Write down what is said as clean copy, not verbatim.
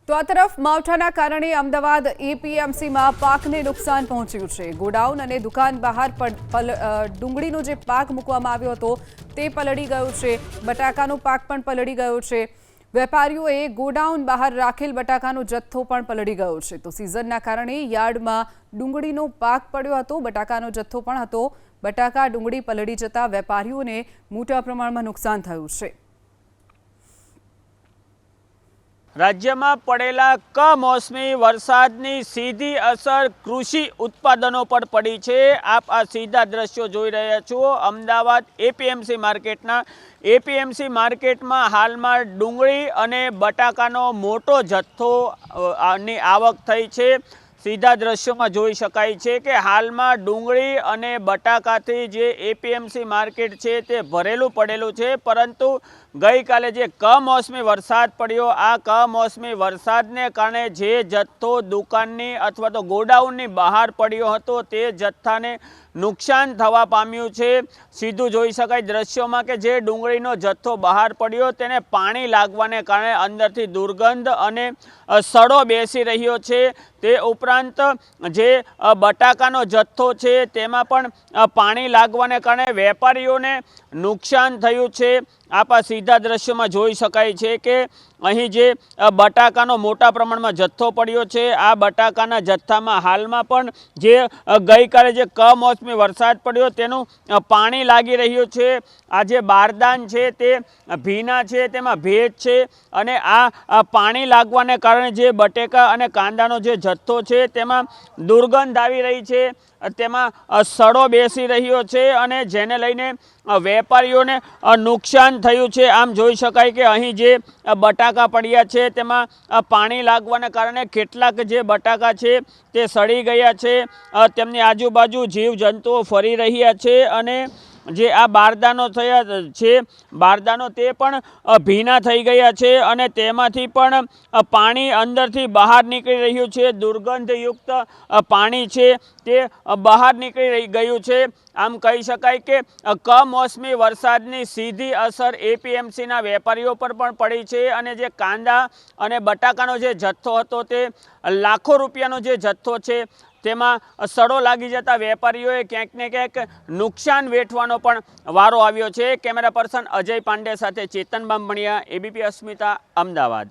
તો આ તરફ માવઠાના કારણે અમદાવાદ એપીએમસીમાં પાકને નુકસાન પહોંચ્યું છે। ગોડાઉન અને દુકાન બહાર ડુંગળીનો જે પાક મૂકવામાં આવ્યો હતો તે પલળી ગયો છે। બટાકાનો પાક પણ પલળી ગયો છે। વેપારીઓએ ગોડાઉન બહાર રાખેલ બટાકાનો જથ્થો પણ પલળી ગયો છે। તો સિઝનના કારણે યાર્ડમાં ડુંગળીનો પાક પડ્યો હતો, બટાકાનો જથ્થો પણ હતો। બટાકા ડુંગળી પલળી જતા વેપારીઓને મોટા પ્રમાણમાં નુકસાન થયું છે। राज्य में पड़ेला कमोसमी वरसादनी सीधी असर कृषि उत्पादनों पर पड़ी है। आप आ सीधा दृश्यों जोई रह्या छो। अमदावाद एपीएमसी मार्केट में हाल में डूंगળી अने बटाकानो मोटो जत्थो आनी आवक थई छे। सीधा दृश्यों में जोई शकाय छे कि हाल में डूंगળી अने बटाकाथी जे एपीएमसी मार्केट है ते भरेलू पड़ेलू है, परंतु गई काले जे कमोसमी वरसाद पड़्यो, आ कमोसमी वरसादने कारणे जे जत्थो दुकाननी अथवा तो गोडाउननी बहार पड्यो हतो ते जत्थाने नुकसान थवा पाम्युं छे। सीधुं जोई शकाय दृश्यों के जे डूंगळीनो जत्थो बहार पड्यो तेने पाणी लागवाने कारणे अंदरथी दुर्गंध अने सड़ो बेसी रह्यो छे। ते उपरांत जे बटाकानो जत्थो छे तेमां पण पाणी लागवाने कारणे वेपारीओने नुकसान थयुं छे। आप सीधा दृश्य में जोई शकाय छे कि अहीं जे बटाकानो मोटा प्रमाण में जत्थो पड्यो छे, आ बटाकाना जत्था में हाल में पण जे गई काले जे कमोसमी वरसाद पड्यो तेनुं पाणी लागी रह्युं छे। आ जे बारदान छे ते भीना छे, तेमां भेज छे अने आ पाणी लागवाने कारणे जे बटेका अने कांदानो जे जत्थो छे तेमां दुर्गंध आवी रही छे, तेमां सड़ो बेसी रह्यो छे अने जेने लईने वेपारीओने नुकसान थयुं छे। आम जोई शकाय कि अहीं जे बटाका पड्या छे तेमां पाणी लागवाने कारणे केटलाक जे बटाका छे ते सड़ी गया छे। तेमनी आजुबाजु जीव जंतुओ फरी रह्या छे अने जे आ बारदानो थया छे, बारदानो ते पण भीना थई गया छे अने तेमांथी पण पाणी अंदरथी बहार निकळी रह्युं छे। दुर्गंधयुक्त पाणी छे ते बहार निकळी गयुं छे। आम कही शकाय कि कमोसमी वरसादनी सीधी असर एपीएमसी ना वेपारीओ पर पण पड़ी छे अने जे कांदा अने बटाकानो जे जत्थो हतो ते लाखों रूपियानो जे जत्थो छे तेमां सड़ो लागी जता वेपारीओए क्यांक ने क्यांक नुकसान वेठवानो पण वारो आव्यो छे। कैमरा पर्सन अजय पांडे साथे चेतन बामणिया, एबीपी अस्मिता, अमदावाद।